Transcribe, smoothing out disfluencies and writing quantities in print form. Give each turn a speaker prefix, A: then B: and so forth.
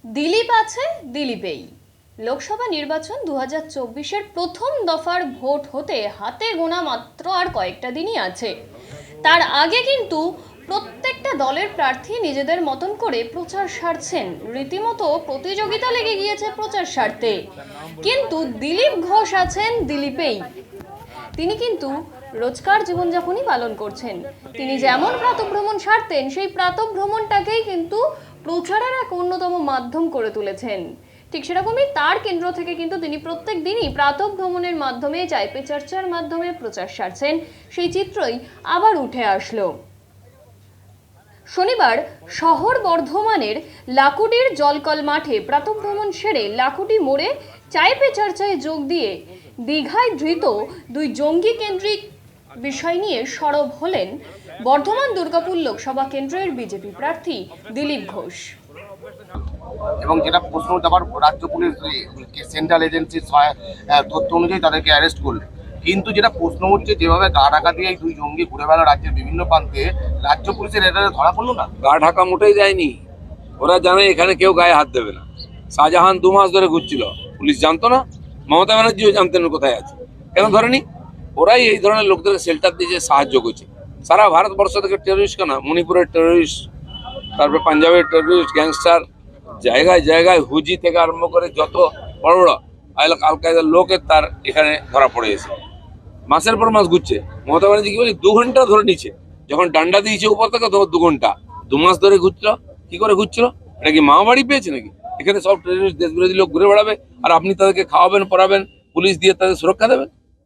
A: দিলীপ আছে, দিলীপেই। লোকসভা নির্বাচন 2024-এর প্রথম দফার ভোট হতে হাতে গোনা মাত্র আর কয়েকটা দিনই আছে। তার আগে কিন্তু প্রত্যেকটা দলের প্রার্থী নিজেদের মতন করে প্রচার সারছেন। রীতিমতো প্রতিযোগিতা লেগে গিয়েছে প্রচার সারতে। কিন্তু দিলীপ ঘোষ আছেন দিলীপেই। তিনি কিন্তু রোজকার জীবনযাপনই পালন করছেন। তিনি যেমন প্রাতঃভ্রমণ সারতেন, সেই প্রাতঃভ্রমণটাকেই কিন্তু প্রচারের এক অন্যতম মাধ্যম করে তুলেছেন। ঠিক সেরকমই তার কেন্দ্র থেকে কিন্তু তিনি প্রত্যেক দিনই প্রাতঃভ্রমণের মাধ্যমে, চাইপে চর্চার মাধ্যমে প্রচার সারছেন। সেই চিত্রই আবার উঠে আসলো। শনিবার শহর বর্ধমানের লাকুডির জলকল মাঠে প্রাতঃভ্রমণ সেরে লাকুডি মোড়ে চাইপে চর্চায় যোগ দিয়ে দীঘায় ধৃত দুই জঙ্গি কেন্দ্রিক বিষয় নিয়ে সরব হলেন বর্ধমান দুর্গাপুর লোকসভা কেন্দ্রের বিজেপি প্রার্থী দিলীপ ঘোষ।
B: এবং যেটা প্রশ্ন আবার রাজ্য পুলিশ সেন্ট্রাল এজেন্সির তথ্য অনুযায়ী তাদেরকে অ্যারেস্ট করলে, কিন্তু যেটা প্রশ্ন হচ্ছে যেভাবে গা ঢাকা দিয়ে এই দুই জঙ্গি ঘুরে বেড়া রাজ্যের বিভিন্ন প্রান্তে, রাজ্য পুলিশের এটা ধরা পড়লো না।
C: গা ঢাকা মোটেই দেয়নি, ওরা জানে এখানে কেউ গায়ে হাত দেবে না। শাহজাহান 2 মাস ধরে ঘুরছিল, পুলিশ জানতো না, মমতা ব্যানার্জিও জানতেন কোথায় আছে, কেন ধরেনি? ওরাই এই ধরনের লোকদের শেল্টার দিয়ে সাহায্য করছে। সারা ভারতবর্ষ থেকে টেরোরিস্ট কেনা, মণিপুরের টেরোরিস্ট, তারপরে পাঞ্জাবের টেরোরিস্ট, গ্যাংস্টার, জায়গায় জায়গায় হুজি থেকে আরম্ভ করে যত বড় বড় আল কায়দার লোকের তার এখানে ধরা পড়ে গেছে। মাসের পর মাস ঘুরছে। মমতা ব্যানার্জি কি বলি 2 ঘন্টা ধরে নিচ্ছে, যখন ডান্ডা দিয়েছে উপর থেকে তখন 2 ঘন্টা। 2 মাস ধরে ঘুরছিল। কি করে ঘুরছিল? এটা কি মা বাড়ি পেয়েছে নাকি? এখানে সব টেরোরিস্ট দেশবিরোধী লোক ঘুরে বেড়াবে আর আপনি তাদেরকে খাওয়াবেন, পড়াবেন, পুলিশ দিয়ে তাদের সুরক্ষা দেবেন?